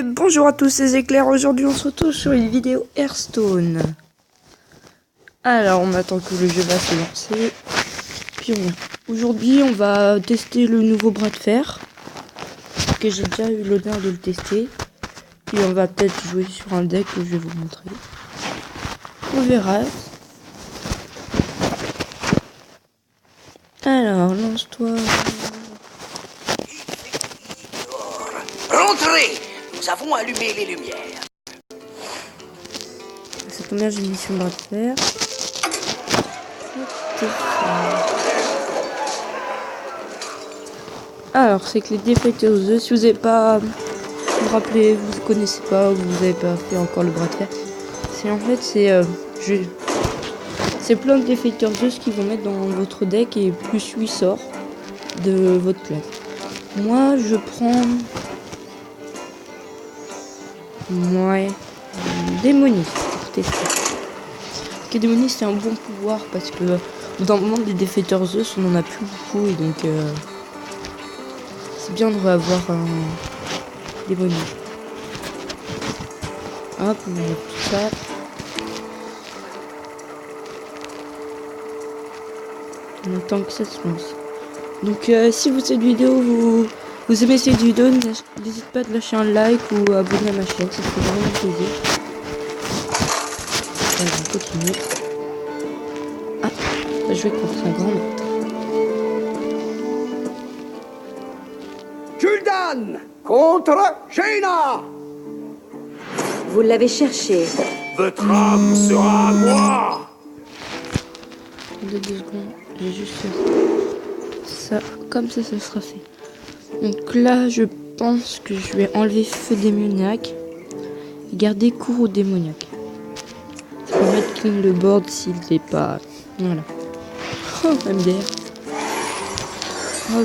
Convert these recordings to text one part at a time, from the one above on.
Bonjour à tous, c'est Éclair. Aujourd'hui on se retrouve sur une vidéo Hearthstone. Alors on attend que le jeu va se lancer. Puis on vient. Aujourd'hui on va tester le nouveau bras de fer. Que j'ai déjà eu l'honneur de le tester. Puis on va peut-être jouer sur un deck que je vais vous montrer. On verra. Alors lance-toi. Rentrez! Nous avons allumé les lumières. C'est combien j'ai mis sur le bras de fer. Alors c'est que les déflecteurs aux œufs, si vous n'avez pas, vous vous rappelez, vous connaissez pas, ou vous n'avez pas fait encore le bras de fer, c'est en fait c'est plein de déflecteurs œufs qui vont mettre dans votre deck et plus 8 sorts de votre place. Moi je prends démoniste pour tester. Ok, démoniste c'est un bon pouvoir parce que dans le monde des déflecteurs œufs on en a plus beaucoup et donc c'est bien de revoir un démoniste. Hop, on met tout ça. On attend que ça se lance. Donc si vous cette vidéo, vous aimez cette vidéo, n'hésitez pas à lâcher un like ou à abonner à ma chaîne, ça fait vraiment plaisir. Allez, on continue. Ah, on va jouer contre un grand maître. Gul'dan contre Jaina. Vous l'avez cherché. Votre âme sera à moi. 2 secondes, j'ai juste fait ça, comme ça sera fait. Donc là, je pense que je vais enlever feu démoniaque et garder cours démoniaque. Ça permet de clean le board s'il n'est pas... Voilà. Oh, MDR. Oh,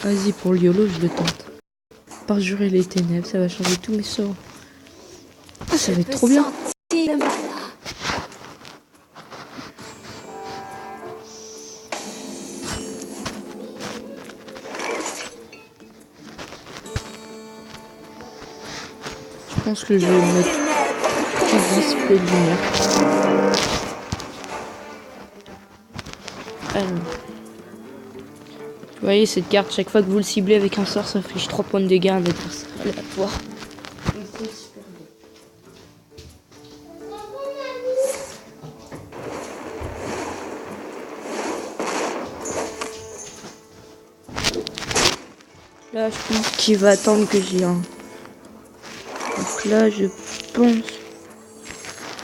vas-y, pour le YOLO, je le tente. Parjurer les ténèbres, ça va changer tous mes sorts. Ah, ça va être trop bien. Je pense que je vais mettre un display de lumière. Alors. Vous voyez cette carte, chaque fois que vous le ciblez avec un sort, ça affiche 3 points de dégâts à un adversaire aléatoire. Là, je pense qu'il va attendre que j'ai un. Donc là, je pense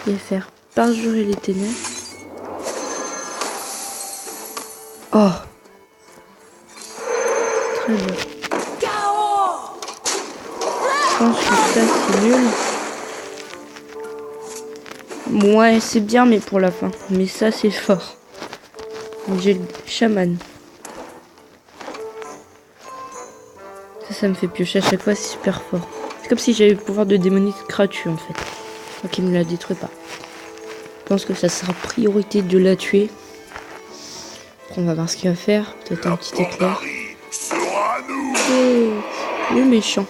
qu'il va faire parjurer les ténèbres. Oh, très bien. Je pense que ça, c'est nul. Ouais, c'est bien, mais pour la fin. Mais ça, c'est fort. Donc, j'ai le chaman. Ça me fait piocher à chaque fois, c'est super fort. C'est comme si j'avais le pouvoir de démoniste gratuit en fait. Donc il me la détruit pas. Je pense que ça sera priorité de la tuer. Après, on va voir ce qu'il va faire. Peut-être un petit éclair. Oh, le méchant.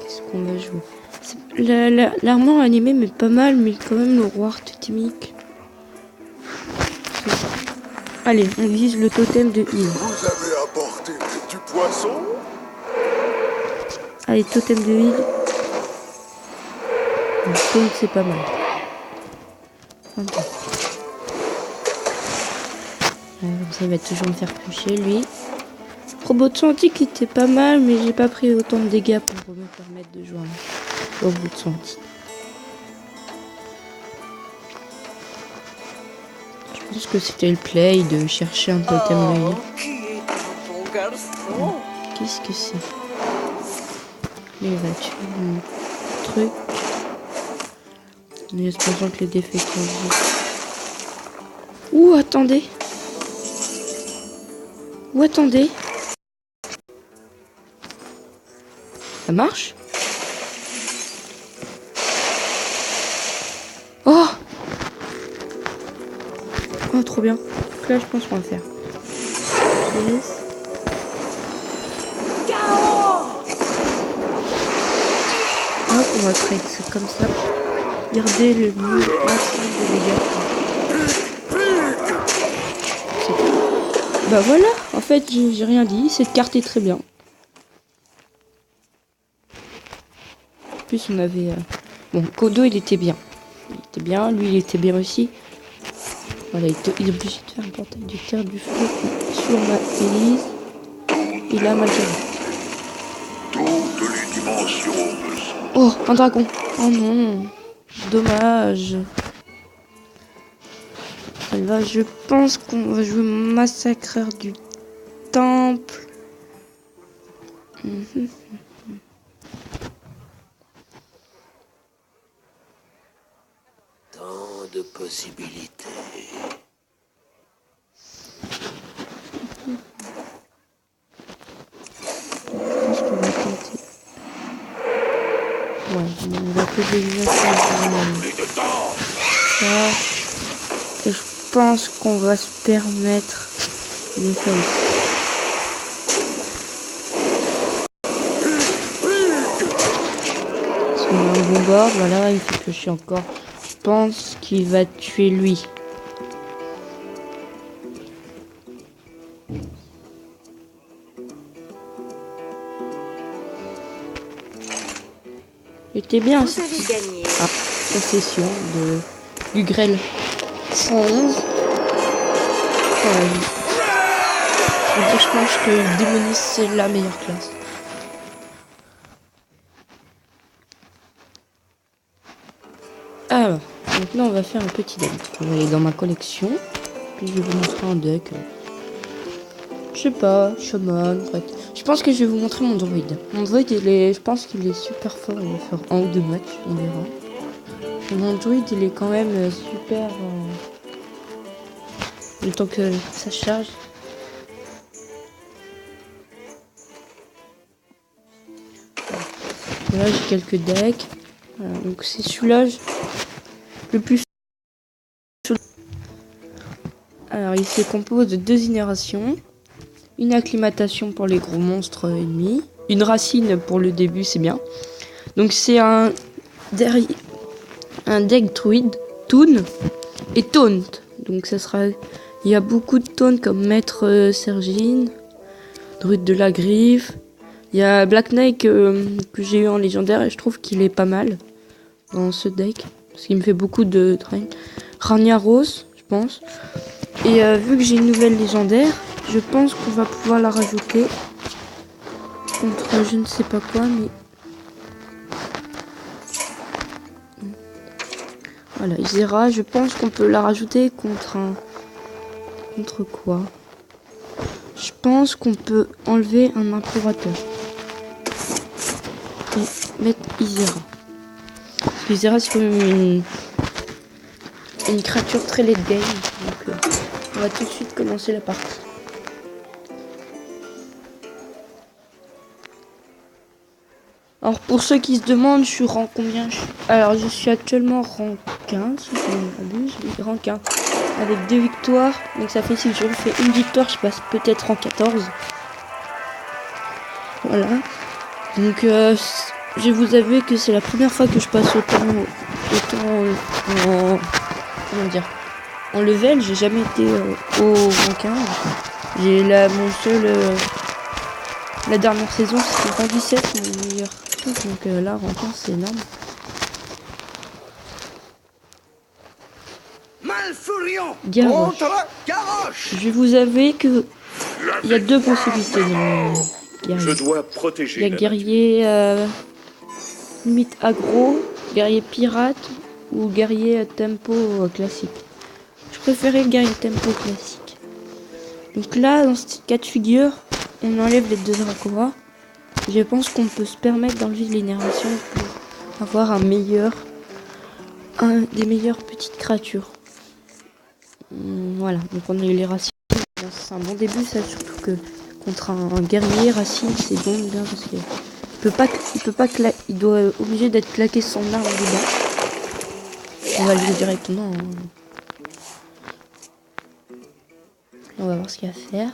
Qu'est-ce qu'on va jouer? L'armure animée mais pas mal, mais quand même le roi totémique. Allez, on vise le totem de heal. Vous avez apporté du poisson? Allez, totem de heal. Donc c'est pas mal. Okay. Comme ça il va toujours me faire piocher lui. Robot de son antique était pas mal, mais j'ai pas pris autant de dégâts pour me permettre de jouer au bout de son antique. Je pense que c'était le play de chercher un totem de heal. Qu'est-ce que c'est? Il va tuer le truc. Mais espérons que les défecteurs. Ouh, attendez. Ouh, attendez. Ça marche? Oh, Oh, trop bien. Donc là, je pense qu'on va faire. Yes. Hop, on va trade ça comme ça. Regardez le maximum de dégâts. Bah voilà, en fait, j'ai rien dit. Cette carte est très bien. En plus, on avait... Bon, Kodo, il était bien. Il était bien, lui, il était bien aussi. Voilà, il est obligé de faire un portail du terre du feu sur ma Élise. Il a mal géré. Toutes les dimensions me sont... Oh, un dragon. Oh non. Dommage. Là, je pense qu'on va jouer massacreur du temple. Tant de possibilités. Je pense qu'on va tenter. Ouais, on va poser une autre ça. Et je pense qu'on va se permettre de faire ici. Parce qu'on a un bon bord, voilà, il fait piocher encore. Je pense qu'il va tuer lui. C'était bien Vous cette avez gagné. possession du grêle 111. Je pense que Démonis c'est la meilleure classe. Alors, maintenant on va faire un petit deck. On va aller dans ma collection. Puis je vais vous montrer un deck. Je sais pas, Shaman, bref. Je pense que je vais vous montrer mon droid. Mon droid, je pense qu'il est super fort. Il va faire 1 ou 2 matchs, on verra. Mon droid, il est quand même super. Le temps que ça charge. Voilà, j'ai quelques decks. Voilà, donc c'est celui-là le plus. Alors, il se compose de 2 inérations. Une acclimatation pour les gros monstres ennemis. Une racine pour le début, c'est bien. Donc c'est un deck druide, Toon et Taunt. Donc ça sera... Il y a beaucoup de Taunt comme Maître Sergine, Druide de la Griffe. Il y a Black Knight que j'ai eu en légendaire et je trouve qu'il est pas mal dans ce deck. Parce qu'il me fait beaucoup de train. Ragnaros, je pense. Et vu que j'ai une nouvelle légendaire, je pense qu'on va pouvoir la rajouter contre je ne sais pas quoi, mais... Voilà, Isera, je pense qu'on peut la rajouter contre un... Contre quoi? Je pense qu'on peut enlever un impérateur. Et mettre Isera. Parce que Isera, c'est quand même une créature très late game. Donc on va tout de suite commencer la partie. Alors pour ceux qui se demandent, je suis rang combien? Alors je suis actuellement rang 15, si je ne m'abuse, rang 15. Avec 2 victoires, donc ça fait si je fais une victoire, je passe peut-être rang 14. Voilà. Donc je vous avoue que c'est la première fois que je passe autant en comment dire, en level. J'ai jamais été au rang 15. J'ai mon seul la dernière saison c'était rang 17, mon meilleur truc, donc là rang 15 c'est énorme. Malfurion Garrosh. contre Garrosh. Je vais vous avouer que il y a 2 possibilités dans guerrier. Je dois protéger. Il y a guerrier limite aggro, guerrier pirate ou guerrier tempo classique. Je préférais le guerrier tempo classique. Donc là, dans ce cas de figure, on enlève les 2 Dracora. Je pense qu'on peut se permettre d'enlever l'énervation pour avoir des meilleures petites créatures. Voilà, donc on a eu les racines. C'est un bon début, ça, surtout que contre un guerrier racine, c'est bon bien parce que il doit obligé d'être claqué son arme dedans. On va le dire directement. On va voir ce qu'il y a à faire.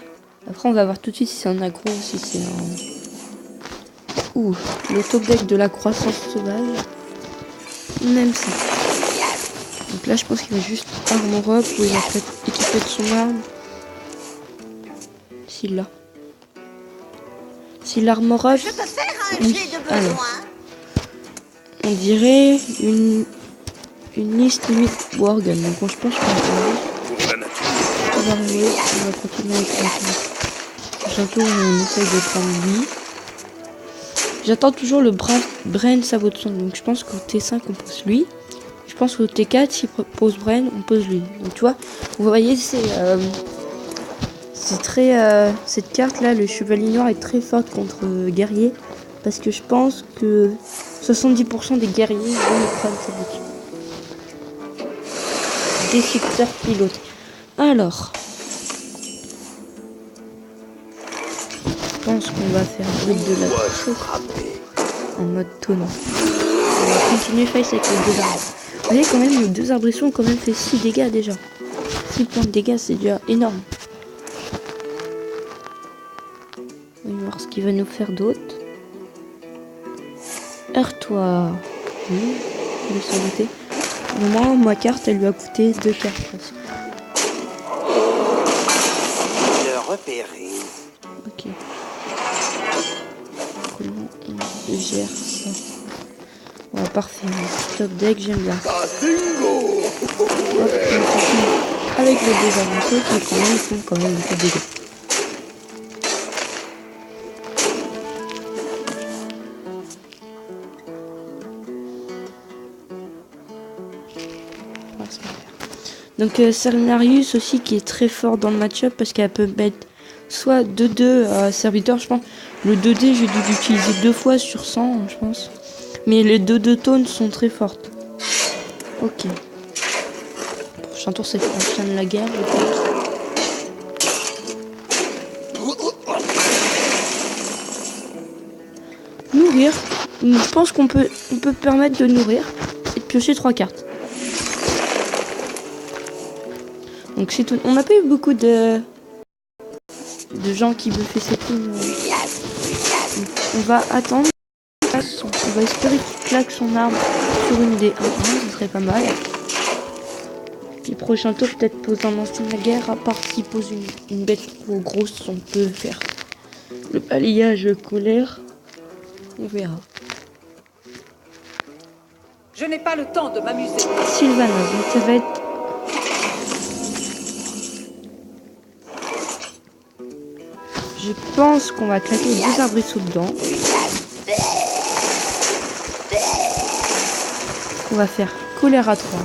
Après, on va voir tout de suite si c'est un aggro ou si c'est un... Ouh, le top deck de la croissance sauvage. Même ça. Donc là, je pense qu'il va juste armor up ou il va peut-être équiper de son arme. S'il l'a. S'il armor up... Je peux faire un oui. jet de Alors, besoin. on dirait une liste limite Worgen. Donc bon, je pense qu'on va jouer. On va continuer avec la bientôt, on essaye de prendre lui. J'attends toujours le Brain Sabot de son. Donc je pense qu'au T5 on pose lui. Je pense qu'au T4 s'il pose Brain on pose lui. Donc tu vois, vous voyez c'est très cette carte là, le chevalier noir est très forte contre guerrier. Parce que je pense que 70% des guerriers vont le Brain Sabot. Déchiqueteur pilote. Alors. Je pense qu'on va faire de la chauffe en mode tonnant. On va continuer face avec les deux arbres. Vous voyez quand même, les deux arbrisseaux ont quand même fait 6 dégâts déjà. 6 points de dégâts, c'est déjà énorme. On va voir ce qu'il va nous faire d'autre. Heurtoir. Oui, je vais s'en douter. Au moins, ma carte, elle lui a coûté 2 cartes presque. Le repérer. Ok. Comment on gère ça? Ouais, parfait. Top deck, j'aime bien. Hop, on continue avec les deux avancés qui quand même font quand même beaucoup de dégâts. Donc Cernarius aussi qui est très fort dans le match-up parce qu'elle peut mettre soit 2-2 serviteur, je pense. Le 2D, j'ai dû l'utiliser 2 fois sur 100, je pense. Mais les 2 tonnes sont très fortes. Ok. Prochain tour, c'est prochaine la guerre, je pense. Nourrir. Je pense qu'on peut permettre de nourrir et de piocher 3 cartes. Donc c'est tout. On n'a pas eu beaucoup de gens qui buffaient ces tours. On va attendre. On va espérer qu'il claque son arme sur une des 1-1, ce serait pas mal. Puis prochain tour, peut-être pose un ancien de la guerre, à part s'il pose une bête trop grosse, on peut faire le balayage colère. On verra. Je n'ai pas le temps de m'amuser. Sylvanas, donc ça va être... Je pense qu'on va claquer les 2 arbrisseaux dedans. On va faire colère à 3.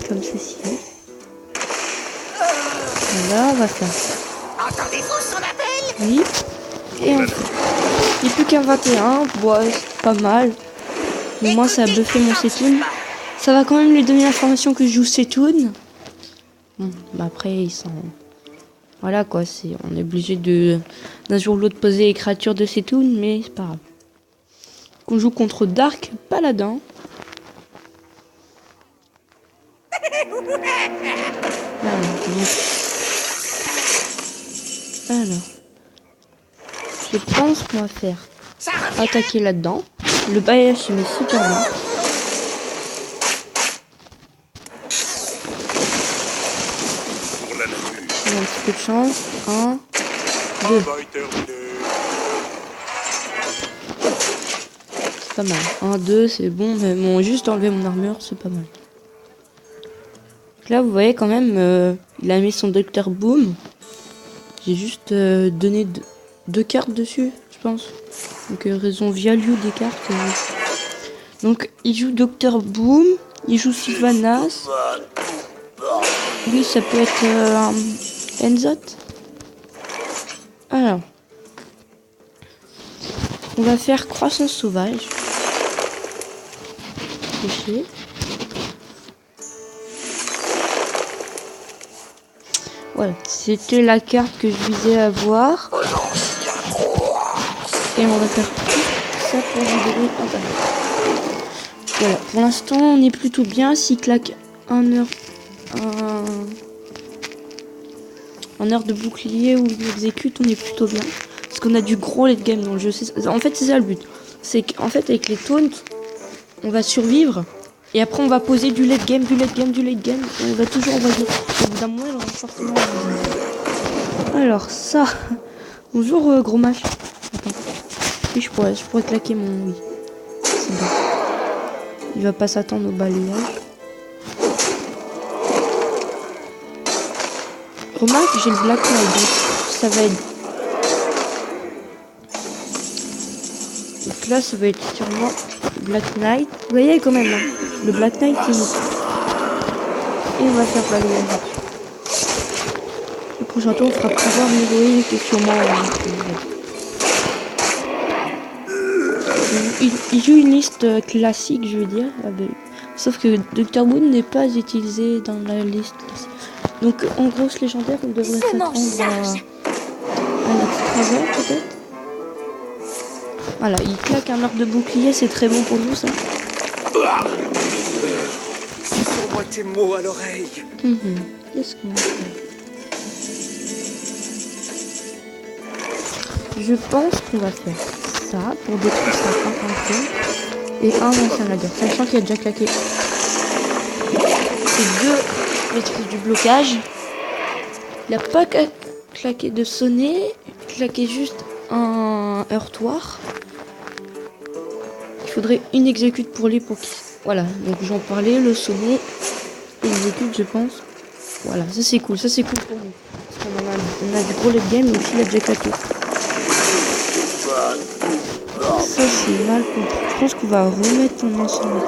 Comme ceci. Voilà, on va faire. Entendez-vous son appel? Oui. Et on fait. Il n'y a plus qu'un 21. Bon, c'est pas mal. Mais moi, ça a buffé mon Setoun. Ça va quand même lui donner l'information que je joue Setoun. Bon, bah après, ils sont... Voilà quoi, on est obligé d'un jour ou l'autre poser les créatures de Setoun, mais c'est pas grave. On joue contre Dark Paladin. Alors, je pense qu'on va faire attaquer là-dedans. Le balayage se met super bien. On a un petit peu de chance. 1, 2. C'est pas mal. 1, 2, c'est bon. Mais bon, juste enlever mon armure, c'est pas mal. Donc là, vous voyez quand même, il a mis son Dr Boom. J'ai juste donné 2 cartes dessus, je pense. Donc raison value des cartes. Donc il joue Dr Boom, il joue Sylvanas. Oui, ça peut être Enzot. Alors, on va faire croissance sauvage. Pêcher. Voilà, c'était la carte que je visais à voir. Et on va faire tout ça pour libérer un tableau. Voilà, pour l'instant on est plutôt bien. S'il claque 1 heure un heure de bouclier où il exécute, on est plutôt bien. Parce qu'on a du gros late game dans le jeu. En fait, c'est ça le but. C'est qu'en fait, avec les taunts, on va survivre. Et après, on va poser du late game, du late game, du late game. Et on va toujours envoyer. Au bout d'un moment, il aura forcément... Alors, ça... Bonjour, gros mâche. Attends. Oui, je pourrais claquer mon... Oui. C'est bon. Il va pas s'attendre au balayage. Remarque, j'ai le Black Knight, donc ça va être... Donc là, ça va être sûrement Black Knight. Vous voyez quand même, hein, le Black Knight, c'est nous. Et on va faire balayage. Le prochain tour, on fera pouvoir l'héroïque et sûrement... il joue une liste classique, je veux dire. Sauf que Dr. Moon n'est pas utilisé dans la liste classique. Donc en grosse légendaire, on devrait s'attendre à l'extravert peut-être. Voilà, il claque un arc de bouclier, c'est très bon pour nous ça. Sur-moi tes mots à l'oreille. Qu'est-ce qu'on va faire? Je pense qu'on va faire ça pour détruire sa fin et un ancien lager, sachant qu'il a déjà claqué. C'est deux maîtrises du blocage. Il n'a pas claqué de sonner, claqué juste un heurtoir. Il faudrait une exécute pour lui pour qu'il... Voilà, donc j'en parlais, le sonner, exécute je pense. Voilà, ça c'est cool pour nous. Parce qu'on on a du gros late game, mais aussi il a déjà claqué. Ça c'est mal compris. Je pense qu'on va remettre un ancien lager.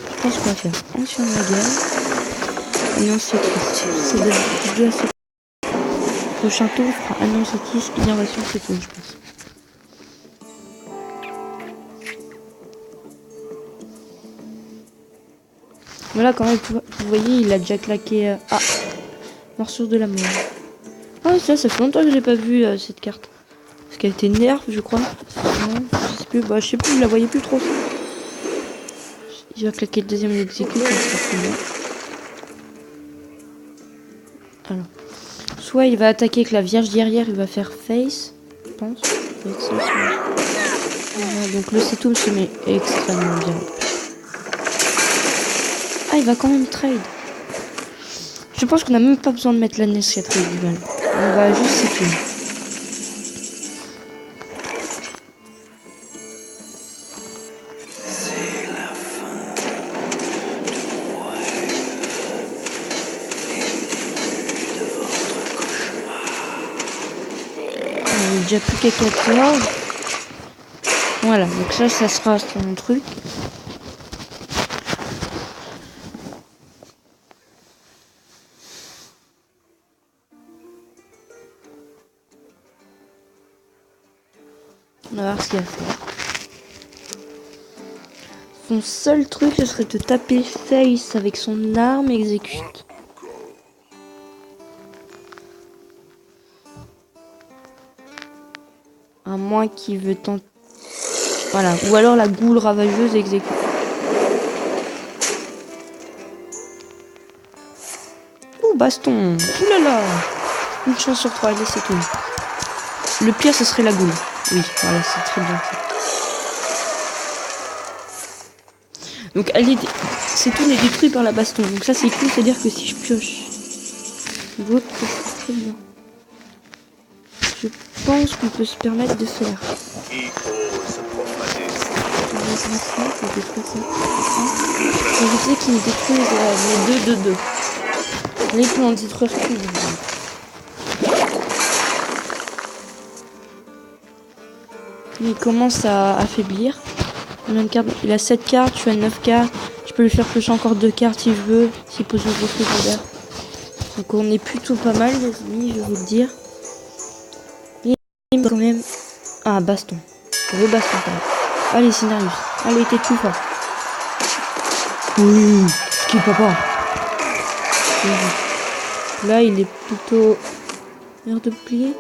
Je pense qu'on va faire ancien lager. Et ancien c'est de la prochain tour, on fera un ancien innovation, c'est tout, je pense. Voilà, quand même, vous voyez, il a déjà claqué. Ah, morsure de la mort. Ah, ça fait longtemps que j'ai pas vu cette carte. Parce qu'elle était nerf, je crois. Non, je sais plus, je la voyais plus trop. Il va claquer le deuxième exécute, ça sera plus bien. Alors, soit il va attaquer avec la Vierge derrière, il va faire face, je pense. Voilà, donc le setum se met extrêmement bien. Ah, il va quand même trade. Je pense qu'on n'a même pas besoin de mettre la Nesquette régionale. On va juste setum. Déjà plus qu'à 14. Voilà, donc ça sera son truc. On va voir ce qu'il va faire. Son seul truc, ce serait de taper face avec son arme exécute. À moins qu'il veut tenter... Voilà. Ou alors la goule ravageuse exécute. Ouh, baston. Oulala. Une chance sur 3, allez, c'est tout. Le pire, ce serait la goule. Oui, voilà, c'est très bien. Donc, c'est tout est détruit par la baston. Donc ça, c'est cool, c'est-à-dire que si je pioche... Votre, c'est très bien. Je pense qu'on peut se permettre de faire. Je sais qu'il me détruit les 2-2-2. Là, il peut en détruire plus. Il commence à affaiblir. Il a 7 cartes, je suis à 9 cartes. Je peux lui faire piocher encore 2 cartes si je veux. S'il pose une grosse légendaire. Donc on est plutôt pas mal, les amis, je vais vous le dire. Quand même. Ah, baston. Rebaston quand même. Allez, Scénarius. Allez, t'es tout fort. Oui, qui papa. Là, il est plutôt... L'air de plier.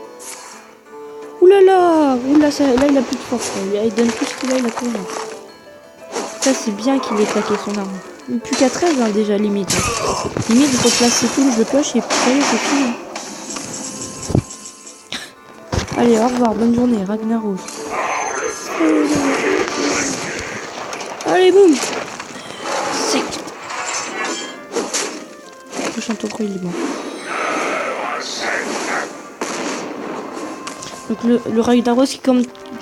Oulala. Oula, là, il a plus de force. Il donne tout ce qu'il a, il a tout. Ça, c'est bien qu'il ait claqué son arme. Plus qu'à 13, hein, déjà, limite. Limite, il faut placer tout le jeu de poche et puis ça y est, c'est fini. Allez, au revoir, bonne journée, Ragnaros. Allez, boum. C'est... Le prochain tour, il est bon. Donc le Ragnaros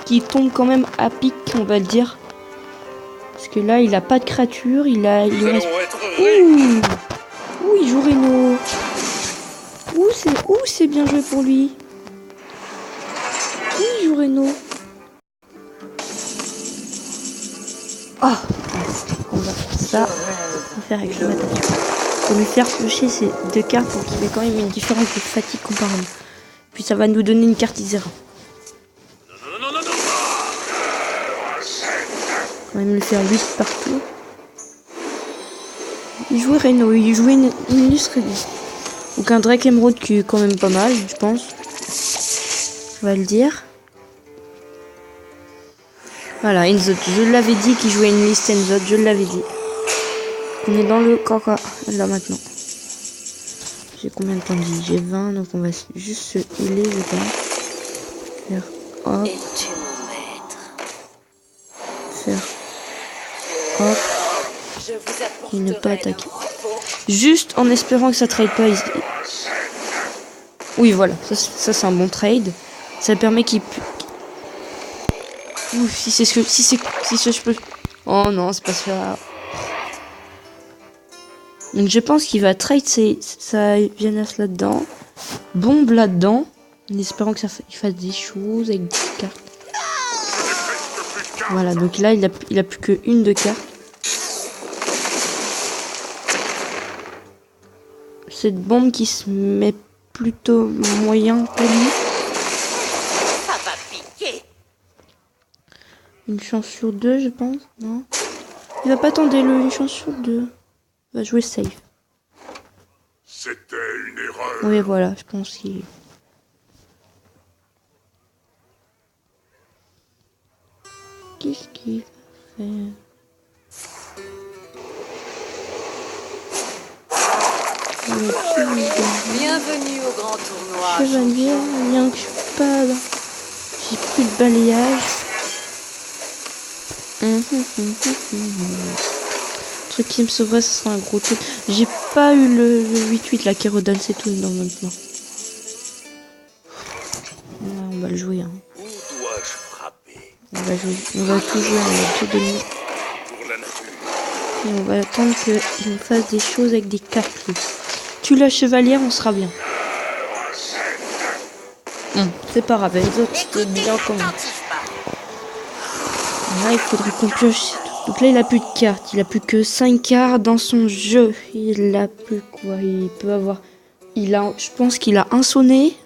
qui tombe quand même à pic, on va le dire. Parce que là, il a pas de créature, il reste... Ouh, il joue Reno. C'est bien joué pour lui. Ouh, il joue Reno. Oh, on va faire ça. On va faire avec le matériau. On va lui faire piocher ces 2 cartes pour qu'il ait quand même une différence de fatigue comparable. Puis ça va nous donner une carte Isera. On va même le faire 8 partout. Il jouait Reno, il jouait une illustre Reno. Donc un Drake Emerald qui est quand même pas mal, je pense. On va le dire. Voilà, Enzot. Je l'avais dit qu'il jouait une liste Enzot, je l'avais dit. On est dans le caca, là maintenant. J'ai combien de temps de vie? J'ai 20, donc on va juste se healer, je pense. Faire hop. Faire hop. Et ne pas attaquer. Juste en espérant que ça trade pas ici. Oui, voilà, ça c'est un bon trade. Ça permet qu'il... Ouf, si je peux... Oh non, c'est pas ça. Donc je pense qu'il va trade sa Vianas là-dedans. Bombe là-dedans. En espérant que ça fasse des choses avec des cartes. Voilà, donc là il a plus que une de cartes. Cette bombe qui se met plutôt moyen pour lui. Ça va piquer. Une chance sur 2, je pense. Non. Il va pas tenter une chance sur 2. Il va jouer safe. C'était une erreur. Oui, voilà, je pense qu'il... Qu'est-ce qu'il va faire? Bienvenue au grand tournoi. Chevalier, rien que je pas... J'ai plus de balayage. Le truc qui me sauverait, ce sera un gros truc. J'ai pas eu le 8-8 là qui redonne ses tout dans maintenant. Là, on va le jouer. Hein. Où dois-je frapper? On va jouer. On va tout jouer. On va tout donner. Pour la nature. Et on va attendre qu'il nous fasse des choses avec des cartes. Lui. Tu la chevalière, on sera bien. C'est pas grave, les autres c'était bien quand même. Là, il faudrait qu'on pioche. Donc là, il a plus de cartes. Il a plus que 5 cartes dans son jeu. Il a plus quoi? Il peut avoir... Je pense qu'il a un sonnet.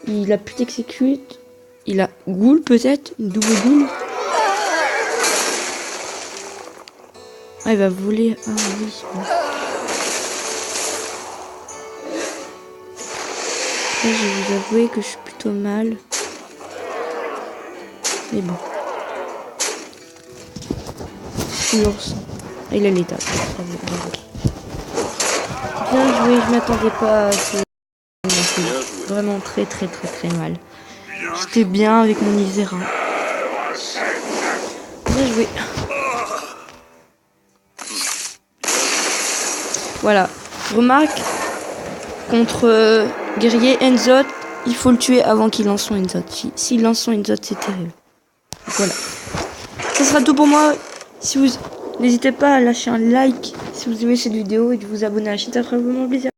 Il a plus d'exécute. Il a Ghoul peut-être. Une double Ghoul. Ah, il va voler. Ah oui. Là, je vais vous avouer que je suis plutôt mal. Mais bon. L'ours. Il a l'état. Bien joué, je m'attendais pas à ce... Vraiment très mal. J'étais bien avec mon Isera. Bien joué. Voilà. Remarque, contre guerrier Enzot, il faut le tuer avant qu'il lance son Enzot. S'il lance son Enzot, c'est terrible. Voilà. Ça sera tout pour moi. Si vous... N'hésitez pas à lâcher un like si vous aimez cette vidéo et de vous abonner à la chaîne. Ça fera vraiment plaisir.